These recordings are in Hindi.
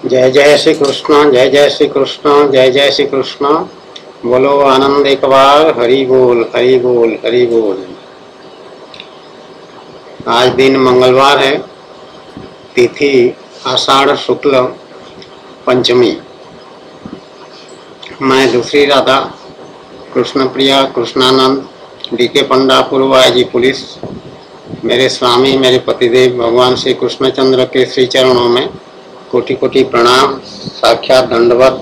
जय जय श्री कृष्ण, जय जय श्री कृष्ण, जय जय श्री कृष्ण। बोलो आनंद एक बार, हरि बोल हरि बोल हरि बोल। आज दिन मंगलवार है, तिथि आषाढ़ शुक्ल पंचमी। मैं दूसरी राधा कृष्ण प्रिया कृष्णानंद डीके पंडा पूर्व आईजी पुलिस, मेरे स्वामी मेरे पतिदेव भगवान श्री कृष्णचंद्र के श्री चरणों में कोटि कोटि प्रणाम, साक्षात दंडवत।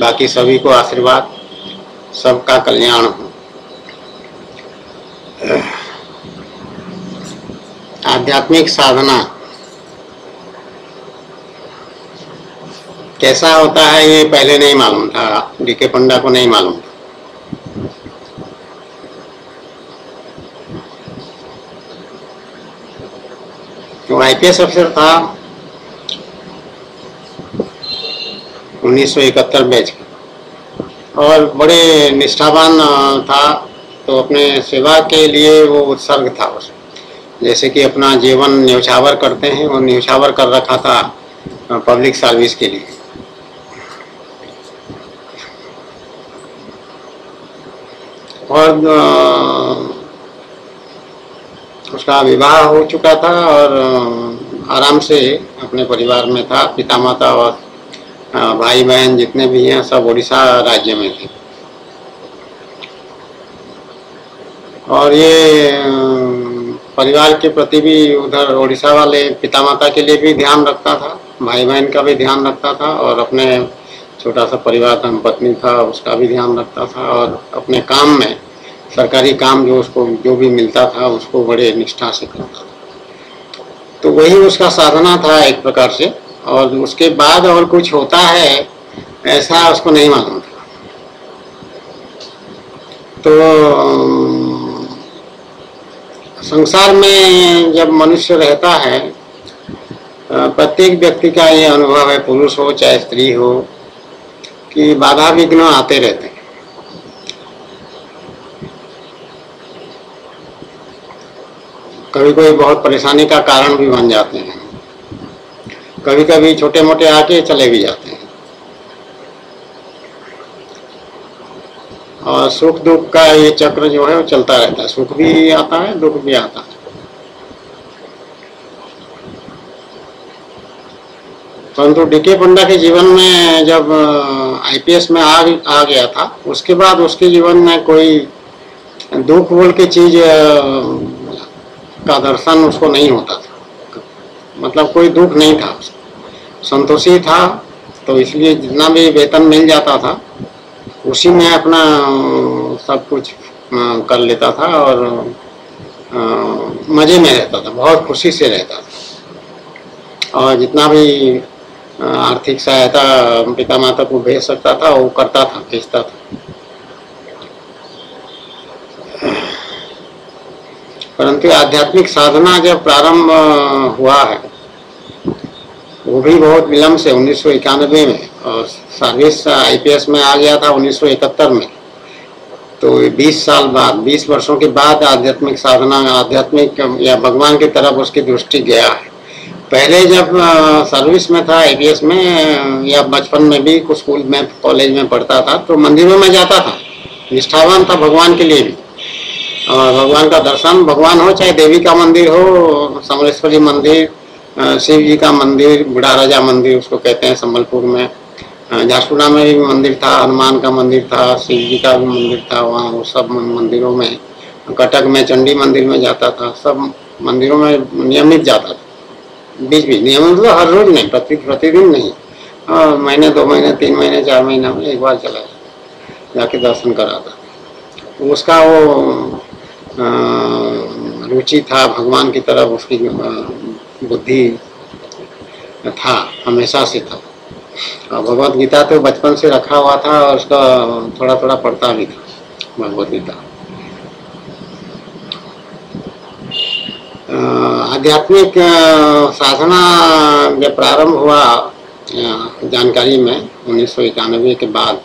बाकी सभी को आशीर्वाद, सबका कल्याण हो। आध्यात्मिक साधना कैसा होता है ये पहले नहीं मालूम था, डीके पंडा को नहीं मालूम था। तो आईपीएस अफसर था 1971 बैच का और बड़े निष्ठावान था। तो अपने सेवा के लिए वो उत्सर्ग था उसमें, जैसे कि अपना जीवन न्यौछावर करते हैं, वो न्यौछावर कर रखा था पब्लिक सर्विस के लिए। और उसका विवाह हो चुका था और आराम से अपने परिवार में था। पिता माता और भाई बहन जितने भी हैं सब उड़ीसा राज्य में थे। और ये परिवार के प्रति भी उधर उड़ीसा वाले पिता माता के लिए भी ध्यान रखता था, भाई बहन का भी ध्यान रखता था, और अपने छोटा सा परिवार धर्म पत्नी था उसका भी ध्यान रखता था। और अपने काम में सरकारी काम जो उसको जो भी मिलता था उसको बड़े निष्ठा से करता था। तो वही उसका साधना था एक प्रकार से। और उसके बाद और कुछ होता है ऐसा उसको नहीं मालूम था। तो संसार में जब मनुष्य रहता है, प्रत्येक व्यक्ति का ये अनुभव है, पुरुष हो चाहे स्त्री हो, कि बाधा विघ्न आते रहते हैं। कभी कोई बहुत परेशानी का कारण भी बन जाते हैं, कभी कभी छोटे मोटे आके चले भी जाते हैं। और सुख दुख का ये चक्र जो है वो चलता रहता है, सुख भी आता है दुख भी आता है। परंतु डीके पंडा के जीवन में जब आईपीएस में आ गया था, उसके बाद उसके जीवन में कोई दुख बोल के चीज का दर्शन उसको नहीं होता था। मतलब कोई दुख नहीं था, संतोषी था। तो इसलिए जितना भी वेतन मिल जाता था उसी में अपना सब कुछ कर लेता था और मजे में रहता था, बहुत खुशी से रहता था। और जितना भी आर्थिक सहायता पिता माता को भेज सकता था वो करता था, भेजता था। परंतु आध्यात्मिक साधना जब प्रारंभ हुआ है वो भी बहुत विलम्ब से 1991 में, और सर्विस आईपीएस में आ गया था 1971 में। तो 20 साल बाद, 20 वर्षों के बाद आध्यात्मिक साधना, आध्यात्मिक या भगवान की तरफ उसकी दृष्टि गया है। पहले जब सर्विस में था आईपीएस में, या बचपन में भी कुछ स्कूल में कॉलेज में पढ़ता था, तो मंदिरों में जाता था, निष्ठावान था भगवान के लिए भी। और भगवान का दर्शन, भगवान हो चाहे देवी का मंदिर हो, समलेश्वरी मंदिर, शिव जी का मंदिर, बूढ़ा राजा मंदिर उसको कहते हैं संबलपुर में, झारसुगुड़ा में भी मंदिर था, हनुमान का मंदिर था, शिव जी का भी मंदिर था वहाँ। वो सब मंदिरों में, कटक में चंडी मंदिर में जाता था, सब मंदिरों में नियमित जाता था। बीच बीच नियमित मतलब हर रोज नहीं, प्रतिदिन नहीं, और महीने 2 महीने 3 महीने 4 महीने में एक बार चला जाके दर्शन कराता। उसका वो रुचि था भगवान की तरफ, उसकी बुद्धि था, हमेशा से था। और भगवत गीता तो बचपन से रखा हुआ था और उसका थोड़ा थोड़ा पढ़ता भी था भगवत गीता। आध्यात्मिक साधना जब प्रारंभ हुआ जानकारी में 1991 के बाद,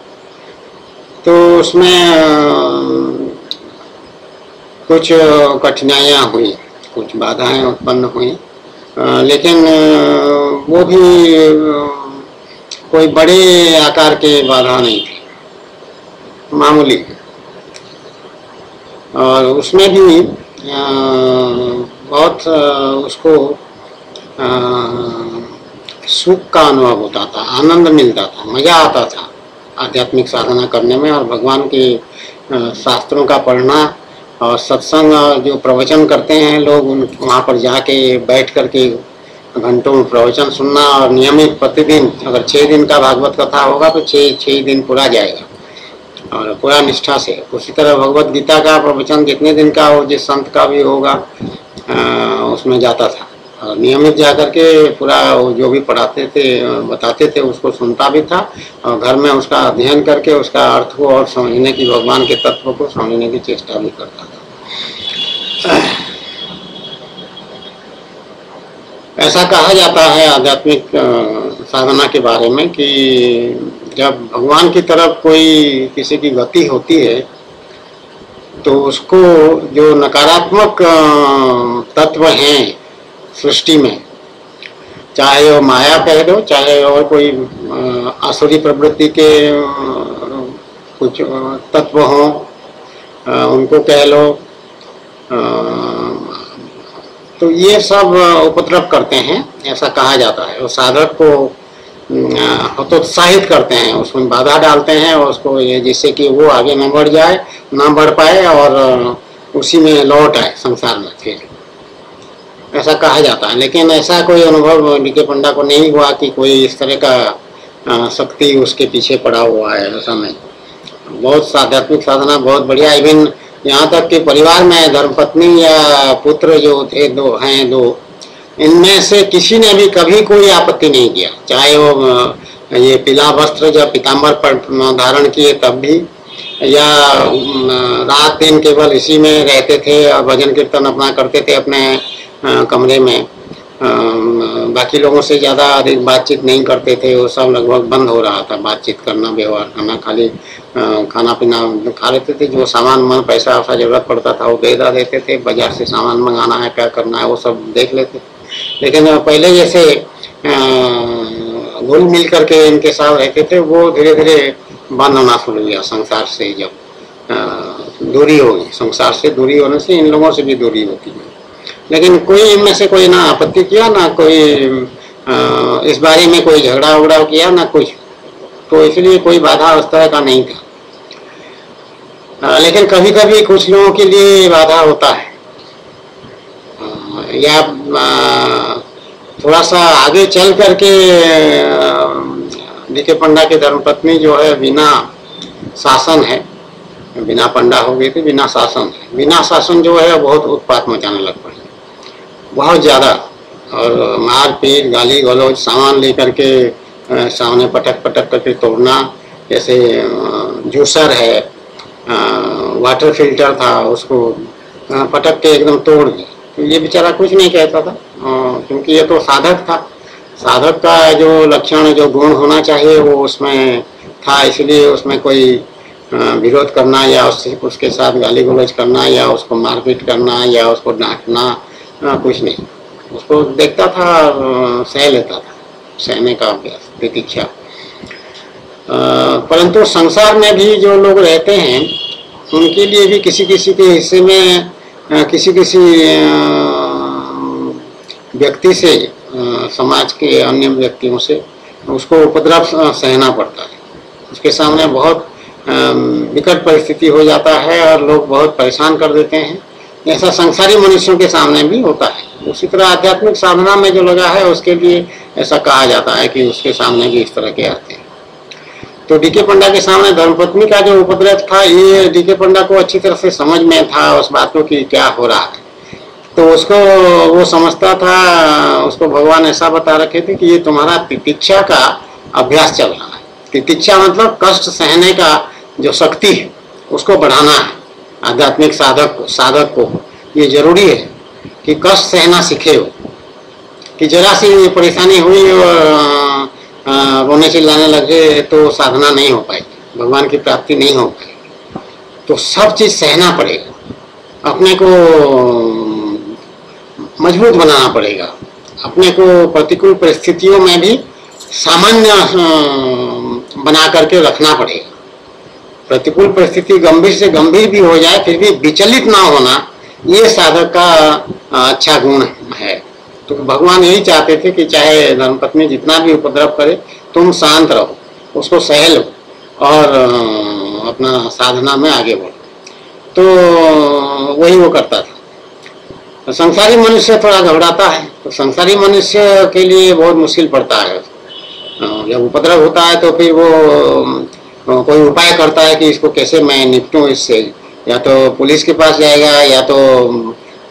तो उसमें कुछ कठिनाइयाँ हुई, कुछ बाधाएं उत्पन्न हुई, लेकिन वो भी कोई बड़े आकार के बाधा नहीं थी, मामूली। और उसमें भी बहुत उसको सुख का अनुभव होता था, आनंद मिलता था, मजा आता था आध्यात्मिक साधना करने में। और भगवान के शास्त्रों का पढ़ना और सत्संग जो प्रवचन करते हैं लोग, उन वहाँ पर जाके बैठ करके घंटों में प्रवचन सुनना, और नियमित प्रतिदिन अगर 6 दिन का भागवत कथा होगा तो 6 दिन पूरा जाएगा और पूरा निष्ठा से। उसी तरह भगवत गीता का प्रवचन जितने दिन का हो, जिस संत का भी होगा उसमें जाता था, और नियमित जाकर के पूरा जो भी पढ़ाते थे बताते थे उसको सुनता भी था, और घर में उसका अध्ययन करके उसका अर्थ को और समझने की, भगवान के तत्व को समझने की चेष्टा भी करता था। ऐसा कहा जाता है आध्यात्मिक साधना के बारे में कि जब भगवान की तरफ कोई किसी की गति होती है तो उसको जो नकारात्मक तत्व हैं सृष्टि में, चाहे वो माया कह दो, चाहे और कोई आसुरी प्रवृत्ति के कुछ तत्व हों, उनको कह लो, तो ये सब उपद्रव करते हैं, ऐसा कहा जाता है। वो साधक को हतोत्साहित करते हैं, उसमें बाधा डालते हैं और उसको ये, जिससे कि वो आगे न बढ़ जाए, ना बढ़ पाए और उसी में लौट आए संसार में फिर, ऐसा कहा जाता है। लेकिन ऐसा कोई अनुभव डीके पंडा को नहीं हुआ कि कोई इस तरह का शक्ति उसके पीछे पड़ा हुआ है, ऐसा नहीं। बहुत आध्यात्मिक साधना बहुत बढ़िया। इवन यहाँ तक कि परिवार में धर्मपत्नी या पुत्र जो थे दो, इनमें से किसी ने भी कभी कोई आपत्ति नहीं किया, चाहे वो ये पीला वस्त्र जब पीताम्बर पर धारण किए तब भी, या रात दिन केवल इसी में रहते थे और भजन कीर्तन अपना करते थे अपने कमरे में, बाकी लोगों से ज़्यादा अधिक बातचीत नहीं करते थे। वो सब लगभग बंद हो रहा था, बातचीत करना, व्यवहार करना, खाली खाना पीना खा लेते थे। जो सामान में पैसा वैसा जरूरत पड़ता था वो दे देते थे, बाजार से सामान मंगाना है, क्या करना है वो सब देख लेते। लेकिन पहले जैसे घुल मिल करके इनके साथ रहते थे, वो धीरे धीरे बंद होना शुरू हुआ। संसार से जब दूरी होगी, संसार से दूरी होने से इन लोगों से भी दूरी होती है। लेकिन कोई इनमें से कोई ना आपत्ति किया, ना कोई इस बारे में कोई झगड़ा उगड़ा किया, ना कुछ, तो इसलिए कोई बाधा उस तरह का नहीं था। लेकिन कभी कभी कुछ लोगों के लिए बाधा होता है, या थोड़ा सा आगे चल करके डीके पंडा की धर्मपत्नी जो है बिना शासन है, बिना पंडा हो गई थी, बिना शासन है। बिना शासन जो है बहुत उत्पात मचाने लग पड़े, बहुत ज़्यादा, और मारपीट, गाली गलौज, सामान लेकर के सामने पटक पटक करके तोड़ना। जैसे जूसर है, वाटर फिल्टर था, उसको पटक के एकदम तोड़ दिया। तो ये बेचारा कुछ नहीं कहता था, क्योंकि ये तो साधक था। साधक का जो लक्षण, जो गुण होना चाहिए वो उसमें था, इसलिए उसमें कोई विरोध करना या उसके साथ गाली गलौज करना या उसको मारपीट करना या उसको डांटना कुछ नहीं। उसको देखता था, सह लेता था, सहने का अभ्यास, प्रतीक्षा। परंतु संसार में भी जो लोग रहते हैं उनके लिए भी किसी किसी के हिस्से में किसी किसी व्यक्ति से, समाज के अन्य व्यक्तियों से उसको उपद्रव सहना पड़ता है। उसके सामने बहुत विकट परिस्थिति हो जाता है और लोग बहुत परेशान कर देते हैं। ऐसा संसारी मनुष्यों के सामने भी होता है। उसी तरह आध्यात्मिक साधना में जो लगा है उसके लिए ऐसा कहा जाता है कि उसके सामने भी इस तरह के आते हैं। तो डीके पंडा के सामने धर्मपत्नी का जो उपद्रव था, ये डीके पंडा को अच्छी तरह से समझ में था उस बात को कि क्या हो रहा है। तो उसको वो समझता था, उसको भगवान ऐसा बता रखे थे कि ये तुम्हारा तितिक्षा का अभ्यास चल रहा है। तितिक्षा मतलब कष्ट सहने का जो शक्ति है उसको बढ़ाना है। आध्यात्मिक साधक को ये जरूरी है कि कष्ट सहना सीखे हो, कि जरा सी परेशानी हुई और रोने चिल्लाने लगे तो साधना नहीं हो पाएगी, भगवान की प्राप्ति नहीं हो पाएगी। तो सब चीज सहना पड़ेगा, अपने को मजबूत बनाना पड़ेगा, अपने को प्रतिकूल परिस्थितियों में भी सामान्य बना करके रखना पड़ेगा। प्रतिकूल परिस्थिति गंभीर से गंभीर भी हो जाए फिर भी विचलित ना होना, ये साधक का अच्छा गुण है। तो भगवान यही चाहते थे कि चाहे धर्मपत्नी जितना भी उपद्रव करे तुम शांत रहो, उसको सह लो और अपना साधना में आगे बढ़ो। तो वही वो करता था। तो संसारी मनुष्य थोड़ा घबराता है, तो संसारी मनुष्य के लिए बहुत मुश्किल पड़ता है। जब उपद्रव होता है तो फिर वो कोई उपाय करता है कि इसको कैसे मैं निपटूं इससे, या तो पुलिस के पास जाएगा, या तो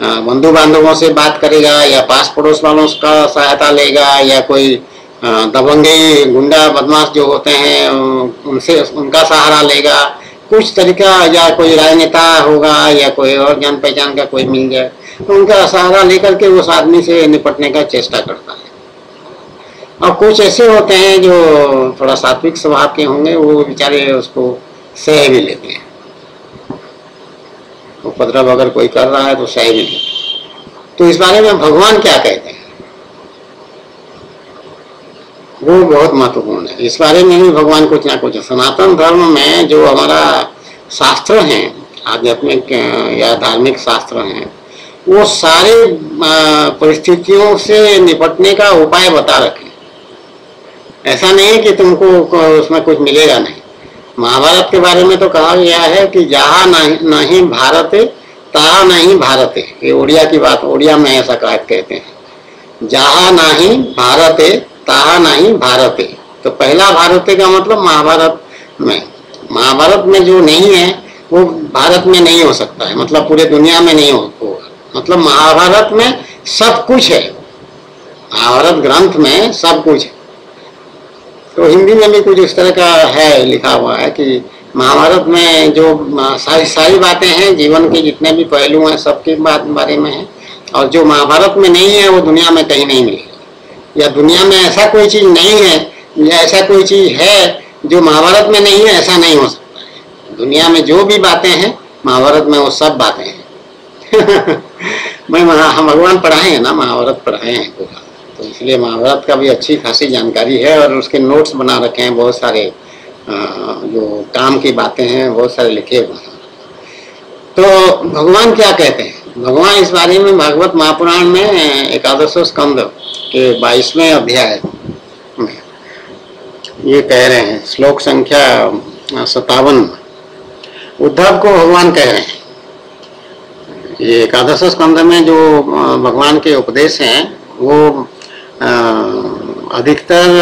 बंधु बांधवों से बात करेगा, या पास पड़ोस वालों का सहायता लेगा, या कोई दबंगे गुंडा बदमाश जो होते हैं उनसे उनका सहारा लेगा, कुछ तरीका, या कोई राजनेता होगा या कोई और जान पहचान का कोई मिल जाए तो उनका सहारा लेकर के उस आदमी से निपटने का चेष्टा करता है। और कुछ ऐसे होते हैं जो थोड़ा सात्विक स्वभाव के होंगे, वो बेचारे उसको सह भी लेते हैं। उपद्रव अगर कोई कर रहा है तो सह भी लेते हैं। तो इस बारे में भगवान क्या कहते हैं वो बहुत महत्वपूर्ण है। इस बारे में भी भगवान कुछ ना कुछ, सनातन धर्म में जो हमारा शास्त्र हैं, आध्यात्मिक या धार्मिक शास्त्र हैं, वो सारे परिस्थितियों से निपटने का उपाय बता रखे। ऐसा नहीं कि तुमको उसमें कुछ मिलेगा नहीं। महाभारत के बारे में तो कहा गया है कि जहाँ नहीं भारते तहाँ नहीं भारते। ये उड़िया की बात, उड़िया में ऐसा कहते हैं, जहाँ नहीं भारते तहाँ नहीं भारते। तो पहला भारते का मतलब महाभारत में, महाभारत में जो नहीं है वो भारत में नहीं हो सकता है, मतलब पूरे दुनिया में नहीं होगा। मतलब महाभारत में सब कुछ है, महाभारत ग्रंथ में सब कुछ है। तो हिंदी में भी कुछ इस तरह का है, लिखा हुआ है कि महाभारत में जो सारी बातें हैं, जीवन के जितने भी पहलू हैं सबके बारे में है, और जो महाभारत में नहीं है वो दुनिया में कहीं नहीं मिलेगा। या दुनिया में ऐसा कोई चीज नहीं है या ऐसा कोई चीज है जो महाभारत में नहीं है, ऐसा नहीं हो सकता है। दुनिया में जो भी बातें हैं महाभारत में वो सब बातें हैं। हम भगवान पढ़ाए हैं ना, महाभारत पढ़ाए हैं पूरा, तो इसलिए महाभारत का भी अच्छी खासी जानकारी है और उसके नोट्स बना रखे हैं बहुत सारे, जो काम की बातें हैं बहुत सारे लिखे हुए हैं। तो भगवान क्या कहते हैं, भगवान इस बारे में भागवत महापुराण में 11 स्कंद के 22वें अध्याय में ये कह रहे हैं, श्लोक संख्या 57 उद्धव को भगवान कह रहे हैं। ये 11 स्कंद में जो भगवान के उपदेश हैं वो अधिकतर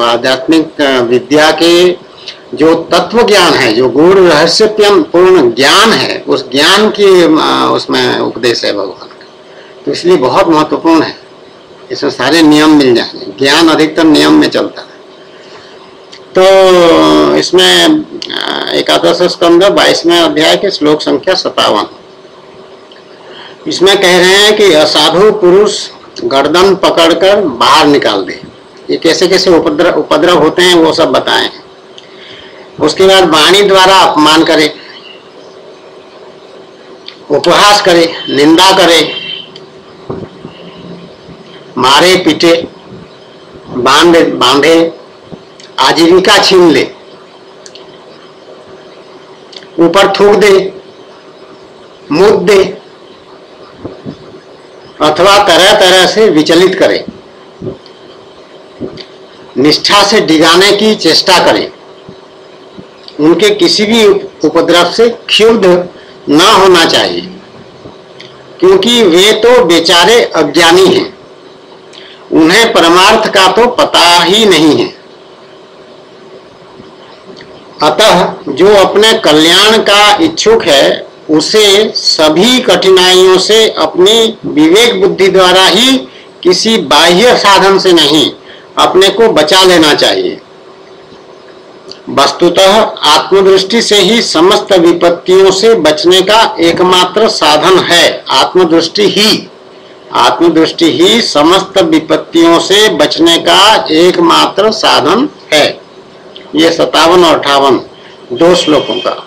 आध्यात्मिक विद्या के जो तत्व ज्ञान है, जो गूढ़ रहस्यपूर्ण ज्ञान है, उस ज्ञान की उसमें उपदेश है भगवान का। तो इसलिए बहुत महत्वपूर्ण है, इसमें सारे नियम मिल जाएंगे। ज्ञान अधिकतर नियम में चलता है। तो इसमें 11 स्कंद 22वें अध्याय के श्लोक संख्या 57 इसमें कह रहे हैं कि असाधु पुरुष गर्दन पकड़कर बाहर निकाल दे। ये कैसे कैसे उपद्रव होते हैं वो सब बताएं। उसके बाद वाणी द्वारा अपमान करे, उपहास करे, निंदा करे, मारे पीटे, बांधे, आजीविका छीन ले, ऊपर थूक दे, मुद दे, अथवा तरह तरह से विचलित करे, निष्ठा से डिगाने की चेष्टा करे, उनके किसी भी उपद्रव से क्षुब्ध न होना चाहिए, क्योंकि वे तो बेचारे अज्ञानी हैं, उन्हें परमार्थ का तो पता ही नहीं है। अतः जो अपने कल्याण का इच्छुक है उसे सभी कठिनाइयों से अपनी विवेक बुद्धि द्वारा ही, किसी बाह्य साधन से नहीं, अपने को बचा लेना चाहिए। वस्तुतः आत्मदृष्टि से ही समस्त विपत्तियों से बचने का एकमात्र साधन है। आत्मदृष्टि ही समस्त विपत्तियों से बचने का एकमात्र साधन है। ये 57 और 58 दो श्लोकों का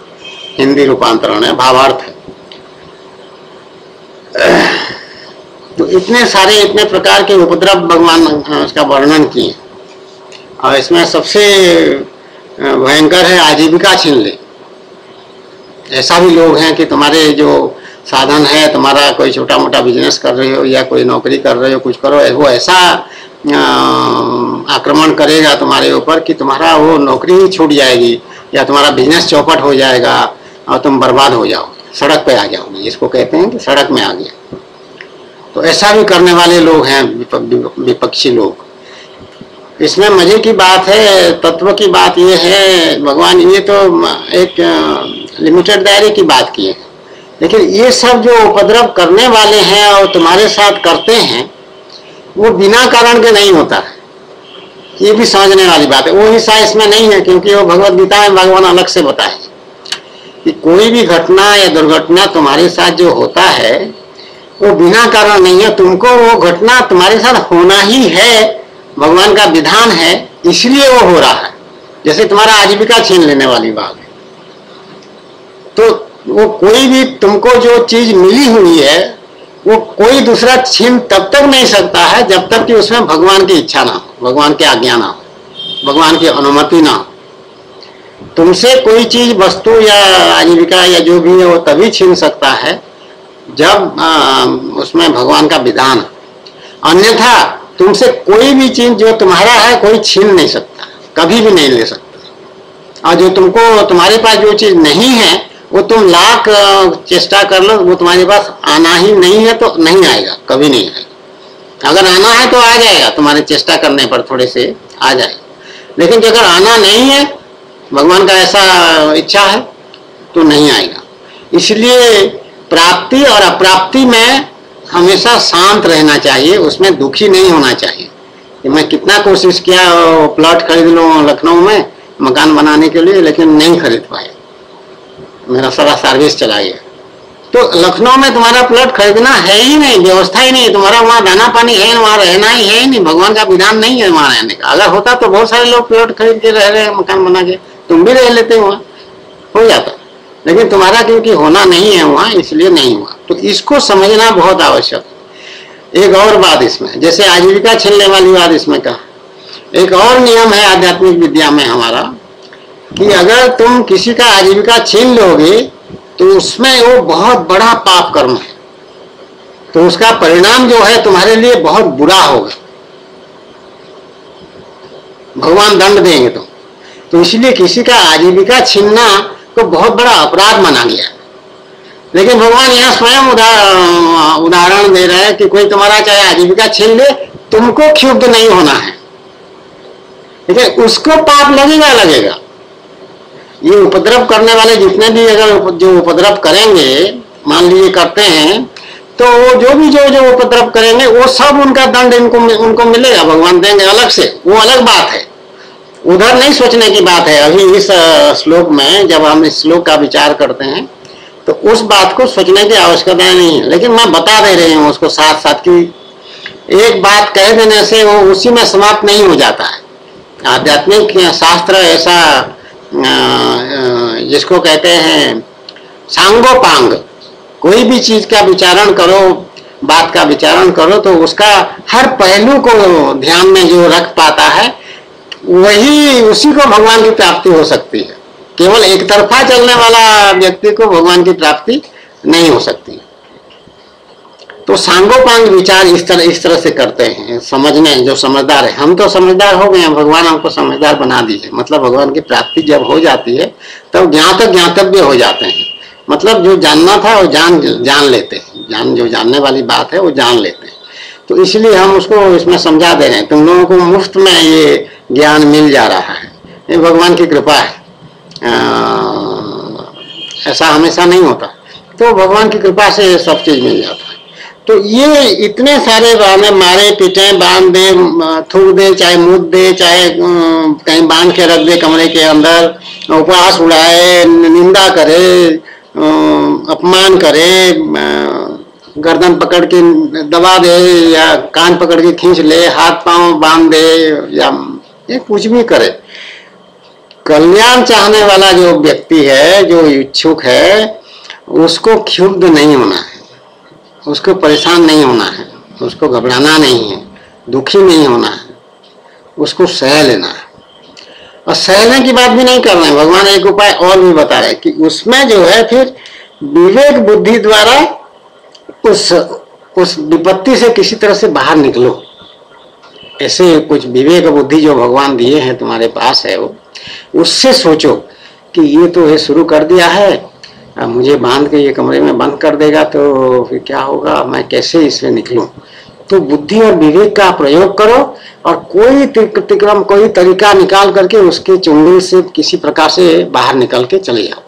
हिंदी रूपांतरण है, भावार्थ है। तो इतने प्रकार के उपद्रव भगवान उसका वर्णन किए। और इसमें सबसे भयंकर है आजीविका छीन ले। ऐसा भी लोग हैं कि तुम्हारे जो साधन है, तुम्हारा कोई छोटा मोटा बिजनेस कर रहे हो या कोई नौकरी कर रहे हो, कुछ करो, वो ऐसा आक्रमण करेगा तुम्हारे ऊपर कि तुम्हारा वो नौकरी ही छूट जाएगी या तुम्हारा बिजनेस चौपट हो जाएगा और तुम बर्बाद हो जाओगे, सड़क पे आ जाओगे। इसको कहते हैं कि सड़क में आ गया। तो ऐसा भी करने वाले लोग हैं विपक्षी लोग। इसमें मजे की बात है, तत्व की बात ये है, भगवान ये तो एक लिमिटेड दायरे की बात की है, लेकिन ये सब जो उपद्रव करने वाले हैं और तुम्हारे साथ करते हैं वो बिना कारण के नहीं होता है। ये भी समझने वाली बात है। वो हिस्सा इसमें नहीं है, क्योंकि वो भगवत गीता में भगवान अलग से बताए कि कोई भी घटना या दुर्घटना तुम्हारे साथ जो होता है वो बिना कारण नहीं है। तुमको वो घटना तुम्हारे साथ होना ही है, भगवान का विधान है, इसलिए वो हो रहा है। जैसे तुम्हारा आजीविका छीन लेने वाली बात है, तो वो कोई भी तुमको जो चीज मिली हुई है वो कोई दूसरा छीन तब तक नहीं सकता है जब तक कि उसमें भगवान की इच्छा ना हो, भगवान की आज्ञा ना हो, भगवान की अनुमति ना हो। तुमसे कोई चीज, वस्तु या आजीविका या जो भी है वो तभी छीन सकता है जब उसमें भगवान का विधान है। अन्यथा तुमसे कोई भी चीज जो तुम्हारा है कोई छीन नहीं सकता, कभी भी नहीं ले सकता। और जो तुमको, तुम्हारे पास जो चीज नहीं है वो तुम लाख चेष्टा कर लो, वो तुम्हारे पास आना ही नहीं है तो नहीं आएगा, कभी नहीं आएगा। अगर आना है तो आ जाएगा, तुम्हारे चेष्टा करने पर थोड़े से आ जाएगा। लेकिन अगर आना नहीं है, भगवान का ऐसा इच्छा है तो नहीं आएगा। इसलिए प्राप्ति और अप्राप्ति में हमेशा शांत रहना चाहिए, उसमें दुखी नहीं होना चाहिए। कि मैं कितना कोशिश किया प्लॉट खरीद लूँ लखनऊ में मकान बनाने के लिए, लेकिन नहीं खरीद पाए, मेरा सारा सर्विस चला गया। तो लखनऊ में तुम्हारा प्लॉट खरीदना है ही नहीं, व्यवस्था ही नहीं, तुम्हारा वहाँ दाना पानी है, वहाँ रहना ही है ही नहीं, भगवान का विधान नहीं है वहाँ रहने का। अगर होता तो बहुत सारे लोग प्लॉट खरीद के रह रहे हैं, मकान बना के, तुम भी रह लेते वहाँ, हो जाता। लेकिन तुम्हारा क्योंकि होना नहीं है वहाँ, इसलिए नहीं हुआ। तो इसको समझना बहुत आवश्यक है। एक और बात इसमें, जैसे आजीविका छीनने वाली बात इसमें कहा, एक और नियम है आध्यात्मिक विद्या में हमारा कि अगर तुम किसी का आजीविका छीन लोगे तो उसमें वो बहुत बड़ा पाप कर्म है, तो उसका परिणाम जो है तुम्हारे लिए बहुत बुरा होगा, भगवान दंड देंगे तुम। तो इसलिए किसी का आजीविका छीनना को बहुत बड़ा अपराध माना गया। लेकिन भगवान यहाँ स्वयं उदाहरण दे रहे हैं कि कोई तुम्हारा चाहे आजीविका छीन ले, तुमको क्षुब्ध नहीं होना है, लेकिन उसको पाप लगेगा लगेगा। ये उपद्रव करने वाले जितने भी अगर जो उपद्रव करेंगे, मान लीजिए करते हैं, तो वो जो भी जो उपद्रव करेंगे वो सब उनका दंड उनको मिलेगा, भगवान देंगे अलग से, वो अलग बात है, उधर नहीं सोचने की बात है। अभी इस श्लोक में जब हम इस श्लोक का विचार करते हैं तो उस बात को सोचने की आवश्यकता नहीं है, लेकिन मैं बता दे रही हूँ उसको साथ साथ कि एक बात कह देने से वो उसी में समाप्त नहीं हो जाता है। आध्यात्मिक शास्त्र ऐसा जिसको कहते हैं सांगोपांग, कोई भी चीज का विचारण करो, बात का विचारण करो, तो उसका हर पहलू को ध्यान में जो रख पाता है वही, उसी को भगवान की प्राप्ति हो सकती है। केवल एक तरफा चलने वाला व्यक्ति को भगवान की प्राप्ति नहीं हो सकती। तो सांगोपांग विचार इस तरह से करते हैं, समझने जो समझदार है। हम तो समझदार हो गए हैं, भगवान हमको समझदार बना दिए। मतलब भगवान की प्राप्ति जब हो जाती है तब ज्ञातव्य हो जाते हैं। मतलब जो जानना था वो जान लेते हैं, जो जानने वाली बात है वो जान लेते हैं। तो इसलिए हम उसको इसमें समझा दे रहे हैं, तुम लोगों को मुफ्त में ये ज्ञान मिल जा रहा है, ये भगवान की कृपा है। ऐसा हमेशा नहीं होता, तो भगवान की कृपा से सब चीज मिल जाता है। तो ये इतने सारे बहाने, मारे पीटे, बांध दे, थूक दे, चाहे मुद दे, चाहे कहीं बांध के रख दे कमरे के अंदर, उपवास उड़ाए, निंदा करे, अपमान करे, गर्दन पकड़ के दबा दे या कान पकड़ के खींच ले, हाथ पांव बांध दे, या ये कुछ भी करे, कल्याण चाहने वाला जो व्यक्ति है, जो इच्छुक है, उसको क्षुब्ध नहीं होना है, उसको परेशान नहीं होना है, उसको घबराना नहीं है, दुखी नहीं होना है, उसको सह लेना है। और सहने की बात भी नहीं कर रहे हैं, भगवान एक उपाय और भी बता रहे हैं कि उसमें जो है फिर विवेक बुद्धि द्वारा उस विपत्ति से किसी तरह से बाहर निकलो। ऐसे कुछ विवेक बुद्धि जो भगवान दिए हैं तुम्हारे पास है, वो उससे सोचो कि ये तो है शुरू कर दिया है, अब मुझे बांध के ये कमरे में बंद कर देगा तो फिर क्या होगा, मैं कैसे इससे निकलूं। तो बुद्धि और विवेक का प्रयोग करो और कोई तिक्रम कोई तरीका निकाल करके उसके चुंगल से किसी प्रकार से बाहर निकल के चले जाओ।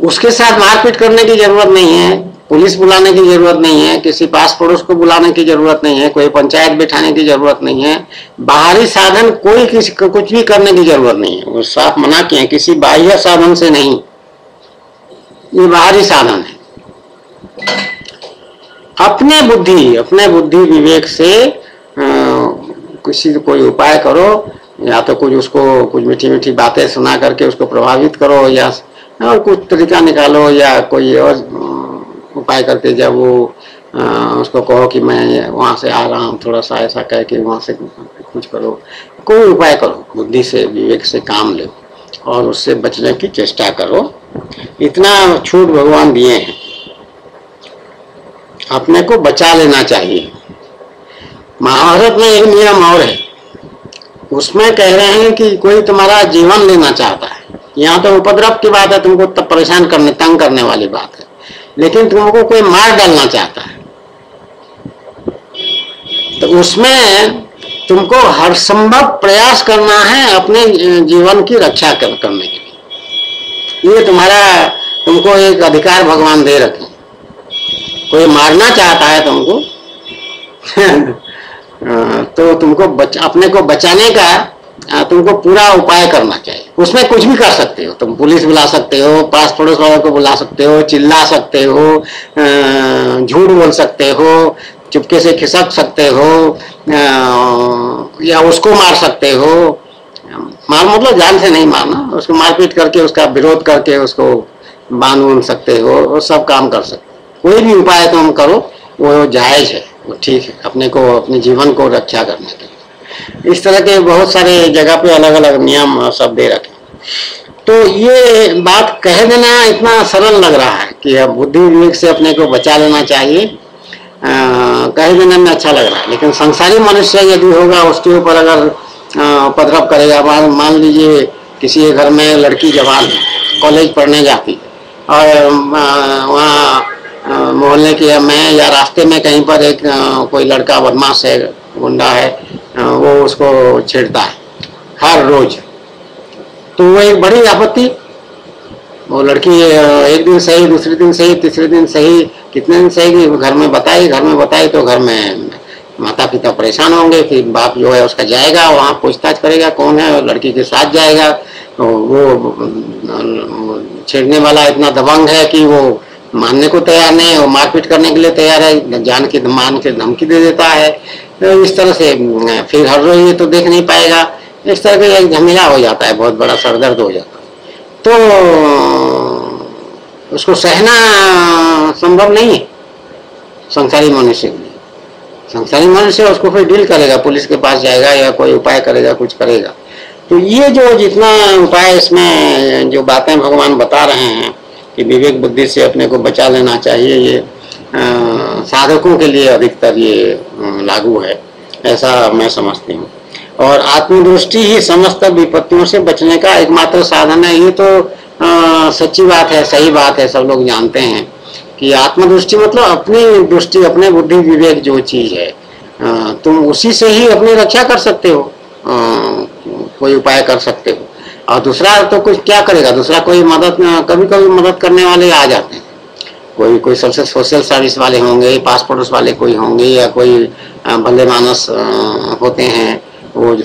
उसके साथ मारपीट करने की जरूरत नहीं है, पुलिस बुलाने की जरूरत नहीं है, किसी पास पड़ोस को बुलाने की जरूरत नहीं है, कोई पंचायत बिठाने की जरूरत नहीं है, बाहरी साधन कोई किसी कुछ भी करने की जरूरत नहीं है। वो साफ मना किए हैं, किसी बाह्य साधन से नहीं, ये बाहरी साधन है। अपने बुद्धि विवेक से किसी कोई उपाय करो, या तो कुछ उसको कुछ मीठी मीठी बातें सुना करके उसको प्रभावित करो, या और कुछ तरीका निकालो, या कोई और उपाय करके जब वो उसको कहो कि मैं वहां से आ रहा हूँ, थोड़ा सा ऐसा कह के वहां से कुछ करो, कोई उपाय करो, बुद्धि से विवेक से काम लो और उससे बचने की चेष्टा करो। इतना छूट भगवान दिए हैं, अपने को बचा लेना चाहिए। महाभारत में एक नियम और है, उसमें कह रहे हैं कि कोई तुम्हारा जीवन लेना चाहता है, यहाँ तो उपद्रव की बात है, तुमको तब परेशान करने तंग करने वाली बात है, लेकिन तुमको कोई मार डालना चाहता है तो उसमें तुमको हर संभव प्रयास करना है अपने जीवन की रक्षा करने के लिए। ये तुमको एक अधिकार भगवान दे रखे। कोई मारना चाहता है तुमको तो तुमको अपने को बचाने का तुमको पूरा उपाय करना चाहिए। उसमें कुछ भी कर सकते हो, तुम पुलिस बुला सकते हो, पास पड़ोस वालों को बुला सकते हो, चिल्ला सकते हो, झूठ बोल सकते हो, चुपके से खिसक सकते हो, या उसको मार सकते हो। मार मतलब जान से नहीं मारना, उसको मारपीट करके उसका विरोध करके उसको बांध सकते हो, वो सब काम कर सकते हो। कोई भी उपाय तुम करो वो जायज है, वो ठीक है, अपने जीवन को रक्षा करने के लिए। इस तरह के बहुत सारे जगह पे अलग अलग नियम सब दे रखे। तो ये बात कह देना इतना सरल लग रहा है कि अब बुद्धि विवेक से अपने को बचा लेना चाहिए, कह देने में अच्छा लग रहा है। लेकिन संसारी मनुष्य यदि होगा, उसके ऊपर अगर उपद्रव करेगा, मान लीजिए किसी के घर में लड़की जवान है, कॉलेज पढ़ने जाती और वहाँ मोहल्ले के में या रास्ते में कहीं पर एक कोई लड़का बदमाश है, गुंडा है, वो उसको छेड़ता है हर रोज, तो वो एक बड़ी आपत्ति। वो लड़की एक दिन सही, दूसरे दिन सही, तीसरे दिन सही, कितने दिन सही, घर में बताई तो घर में माता पिता परेशान होंगे। फिर बाप जो है उसका जाएगा वहाँ, पूछताछ करेगा कौन है, लड़की के साथ जाएगा। तो वो छेड़ने वाला इतना दबंग है कि वो मानने को तैयार नहीं है, वो मारपीट करने के लिए तैयार है, जान के मान के धमकी दे देता है। तो इस तरह से फिर हर रोज ये तो देख नहीं पाएगा, इस तरह का एक झमेला हो जाता है, बहुत बड़ा सरदर्द हो जाता है। तो उसको सहना संभव नहीं है संसारी मनुष्य के लिए। संसारी मनुष्य उसको फिर डील करेगा, पुलिस के पास जाएगा या कोई उपाय करेगा, कुछ करेगा। तो ये जो जितना उपाय इसमें जो बातें भगवान बता रहे हैं कि विवेक बुद्धि से अपने को बचा लेना चाहिए, ये साधकों के लिए अधिकतर ये लागू है, ऐसा मैं समझती हूँ। और आत्मदृष्टि ही समस्त विपत्तियों से बचने का एकमात्र साधन है। ये तो सच्ची बात है, सही बात है, सब लोग जानते हैं कि आत्मदृष्टि मतलब अपनी दृष्टि, अपने बुद्धि विवेक जो चीज है, तुम उसी से ही अपनी रक्षा कर सकते हो, कोई उपाय कर सकते हो। और दूसरा तो कुछ क्या करेगा, दूसरा कोई मदद, कभी कभी मदद करने वाले आ जाते हैं, कोई सबसे सोशल सर्विस वाले होंगे, पास पड़ोस वाले कोई होंगे, या कोई भले मानस होते हैं, वो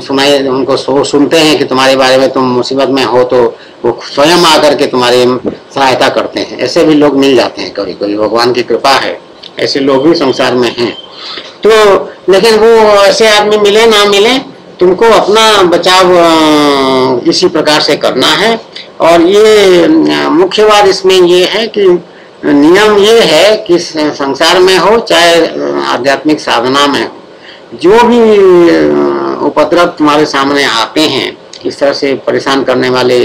सुनाए उनको सुनते हैं कि तुम्हारे बारे में तुम मुसीबत में हो, तो वो स्वयं आकर के तुम्हारी सहायता करते हैं। ऐसे भी लोग मिल जाते हैं कभी कभी, भगवान की कृपा है, ऐसे लोग भी संसार में हैं। तो लेकिन वो ऐसे आदमी मिले ना मिले, तुमको अपना बचाव इसी प्रकार से करना है। और ये मुख्य बात इसमें ये है कि नियम ये है कि संसार में हो चाहे आध्यात्मिक साधना में हो, जो भी उपद्रव तुम्हारे सामने आते हैं, किस तरह से परेशान करने वाले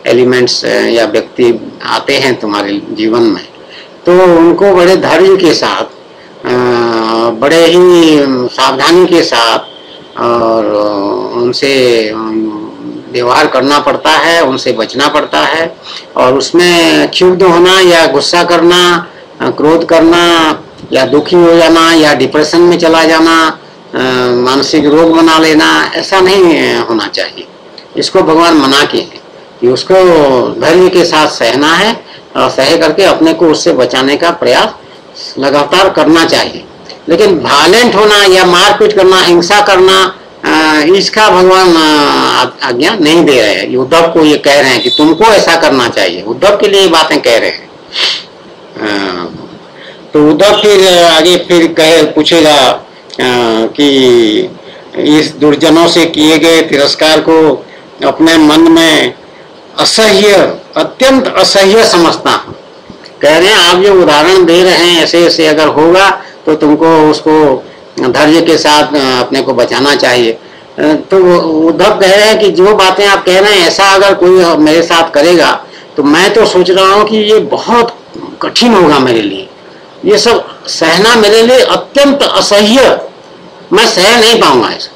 एलिमेंट्स या व्यक्ति आते हैं तुम्हारे जीवन में, तो उनको बड़े धैर्य के साथ, बड़े ही सावधानी के साथ और उनसे व्यवहार करना पड़ता है, उनसे बचना पड़ता है। और उसमें क्षुब्ध होना या गुस्सा करना, क्रोध करना या दुखी हो जाना या डिप्रेशन में चला जाना, मानसिक रोग बना लेना, ऐसा नहीं होना चाहिए। इसको भगवान मना किए हैं कि उसको धैर्य के साथ सहना है और सह करके अपने को उससे बचाने का प्रयास लगातार करना चाहिए। लेकिन वायलेंट होना या मारपीट करना, हिंसा करना, इसका भगवान आज्ञा नहीं दे रहे हैं। उद्धव को ये कह रहे हैं कि तुमको ऐसा करना चाहिए, उद्धव के लिए बातें कह रहे हैं। तो उद्धव फिर आगे फिर पूछेगा कि इस दुर्जनों से किए गए तिरस्कार को अपने मन में असह्य, अत्यंत असह्य समझता हूँ। कह रहे हैं आप जो उदाहरण दे रहे हैं ऐसे ऐसे अगर होगा तो तुमको उसको धैर्य के साथ अपने को बचाना चाहिए। तो उद्धव कह रहे हैं कि जो बातें आप कह रहे हैं ऐसा अगर कोई मेरे साथ करेगा तो मैं तो सोच रहा हूँ कि ये बहुत कठिन होगा मेरे लिए, ये सब सहना मेरे लिए अत्यंत असह्य, मैं सह नहीं पाऊंगा ऐसा,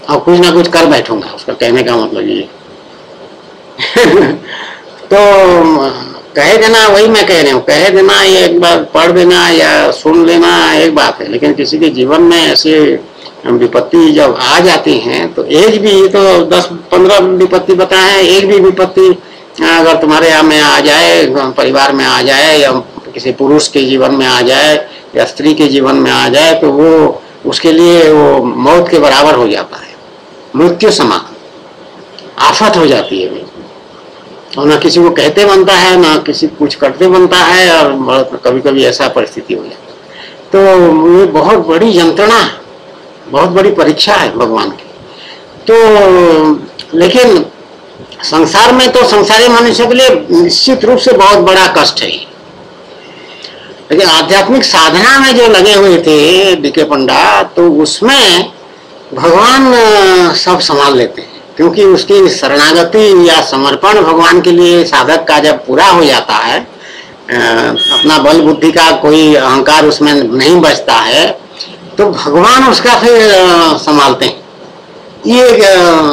और कुछ ना कुछ कर बैठूंगा। उसका कहने का मतलब ये तो कह देना, वही मैं कह रहा हूँ, कह देना ये एक बार पढ़ देना या सुन लेना एक बात है, लेकिन किसी के जीवन में ऐसे विपत्ति जब आ जाती हैं तो एक भी तो 10-15 विपत्ति बताए हैं, एक भी विपत्ति अगर तुम्हारे यहाँ में आ जाए, परिवार में आ जाए या किसी पुरुष के जीवन में आ जाए या स्त्री के जीवन में आ जाए तो वो उसके लिए वो मौत के बराबर हो जाता है, मृत्यु समान आफत हो जाती है। और ना किसी को कहते बनता है, ना किसी कुछ करते बनता है, और कभी कभी ऐसा परिस्थिति हो जाती है। तो ये बहुत बड़ी यंत्रणा, बहुत बड़ी परीक्षा है भगवान की। तो लेकिन संसार में तो संसारी मनुष्य के लिए निश्चित रूप से बहुत बड़ा कष्ट है, लेकिन आध्यात्मिक साधना में जो लगे हुए थे बीके पंडा, तो उसमें भगवान सब संभाल लेते हैं, क्योंकि उसकी शरणागति या समर्पण भगवान के लिए साधक का जब पूरा हो जाता है, अपना बल बुद्धि का कोई अहंकार उसमें नहीं बचता है, तो भगवान उसका फिर संभालते हैं। ये एक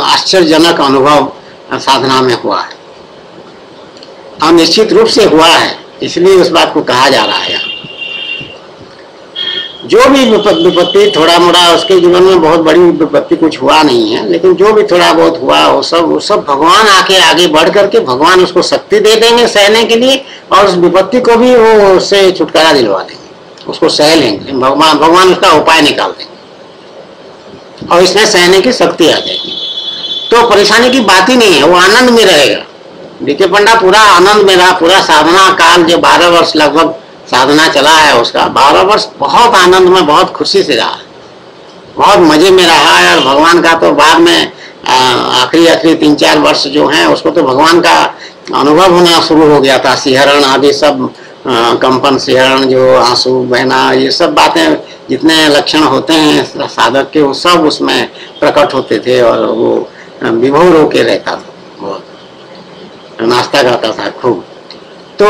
आश्चर्यजनक अनुभव साधना में हुआ है, और निश्चित रूप से हुआ है, इसलिए उस बात को कहा जा रहा है। जो भी विपत्ति थोड़ा मोड़ा उसके जीवन में, बहुत बड़ी विपत्ति कुछ हुआ नहीं है, लेकिन जो भी थोड़ा बहुत हुआ वो सब भगवान आगे बढ़ करके भगवान उसको शक्ति दे देंगे सहने के लिए, और उस विपत्ति को भी वो उससे छुटकारा दिलवा देंगे, उसको सह लेंगे। भगवान उसका उपाय निकाल देंगे और इसमें सहने की शक्ति आ जाएगी। तो परेशानी की बात ही नहीं है, वो आनंद में रहेगा। बीके पंडा पूरा आनंद में रहा, पूरा साधना काल जो 12 वर्ष लगभग साधना चला है उसका, 12 वर्ष बहुत आनंद में, बहुत खुशी से रहा, बहुत मजे में रहा है। और भगवान का तो बाद में आखिरी 3-4 वर्ष जो हैं उसको तो भगवान का अनुभव होना शुरू हो गया था। सिहरण आदि सब, कंपन, सिहरण, जो आंसू बहना, ये सब बातें, जितने लक्षण होते हैं साधक के, वो सब उसमें प्रकट होते थे, और वो विभोर होके रहता था, बहुत नाश्ता करता था खूब। तो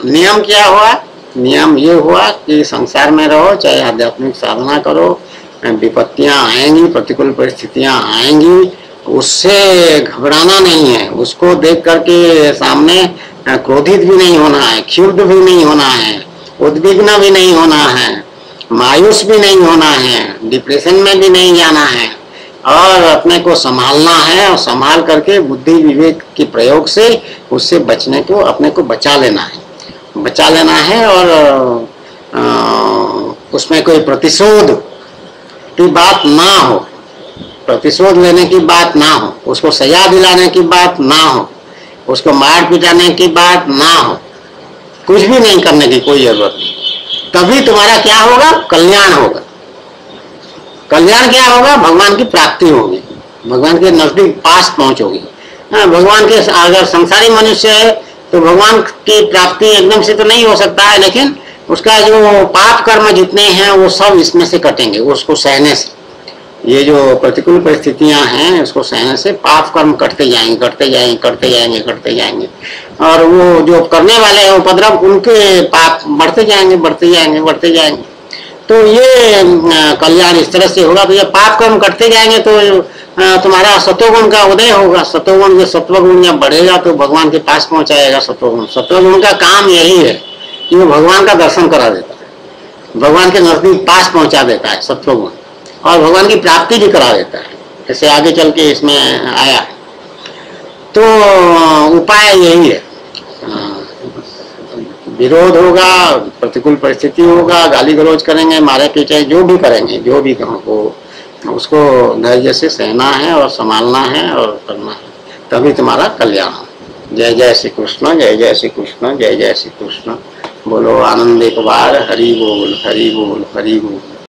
नियम क्या हुआ? नियम ये हुआ कि संसार में रहो, चाहे आध्यात्मिक साधना करो, विपत्तियां आएंगी, प्रतिकूल परिस्थितियां आएंगी, उससे घबराना नहीं है। उसको देख करके सामने क्रोधित भी नहीं होना है, क्षुब्ध भी नहीं होना है, उद्विग्न भी नहीं होना है, मायूस भी नहीं होना है, डिप्रेशन में भी नहीं जाना है, और अपने को संभालना है, और संभाल करके बुद्धि विवेक के प्रयोग से उससे बचने को, अपने को बचा लेना है, और उसमें कोई प्रतिशोध की बात ना हो, प्रतिशोध लेने की बात ना हो, उसको सजा दिलाने की बात ना हो, उसको मार पिटाने की बात ना हो, कुछ भी नहीं करने की कोई जरूरत नहीं। तभी तुम्हारा क्या होगा? कल्याण होगा। कल्याण क्या होगा? भगवान की प्राप्ति होगी, भगवान के नजदीक पास पहुंचोगी। भगवान के, अगर संसारी मनुष्य है तो भगवान की प्राप्ति एकदम से तो नहीं हो सकता है, लेकिन उसका जो पाप कर्म जितने हैं वो सब इसमें से कटेंगे, उसको सहने से। ये जो प्रतिकूल परिस्थितियां हैं उसको सहने से पाप कर्म कटते जाएंगे, कटते जाएंगे, कटते जाएंगे, कटते जाएंगे। और वो जो करने वाले हैं उपद्रव, उनके पाप बढ़ते जाएंगे, बढ़ते जाएंगे, बढ़ते जाएंगे। तो ये कल्याण इस तरह से होगा। तो ये पाप कर्म कटते जाएंगे तो तुम्हारा सत्वगुण का उदय होगा। सत्वगुण, जो सत्वगुण जब बढ़ेगा तो भगवान के पास पहुंचाएगा। सत्वगुण, सत्वगुण का काम यही है कि वो भगवान का दर्शन करा देता है, भगवान के नजदीक पास पहुंचा देता है सत्वगुण, और भगवान की प्राप्ति भी करा देता है। जैसे आगे चल के इसमें आया है। तो उपाय यही है, विरोध होगा, प्रतिकूल परिस्थिति होगा, गाली गलौज करेंगे, मारे पीटे, जो भी करेंगे, जो भी हो, उसको धैर्य से सहना है और संभालना है और करना है, तभी तुम्हारा कल्याण हो। जय जय श्री कृष्ण, जय जय श्री कृष्ण, जय जय श्री कृष्ण। बोलो आनंद एक बार, हरि बोल, हरि बोल, हरि बोल।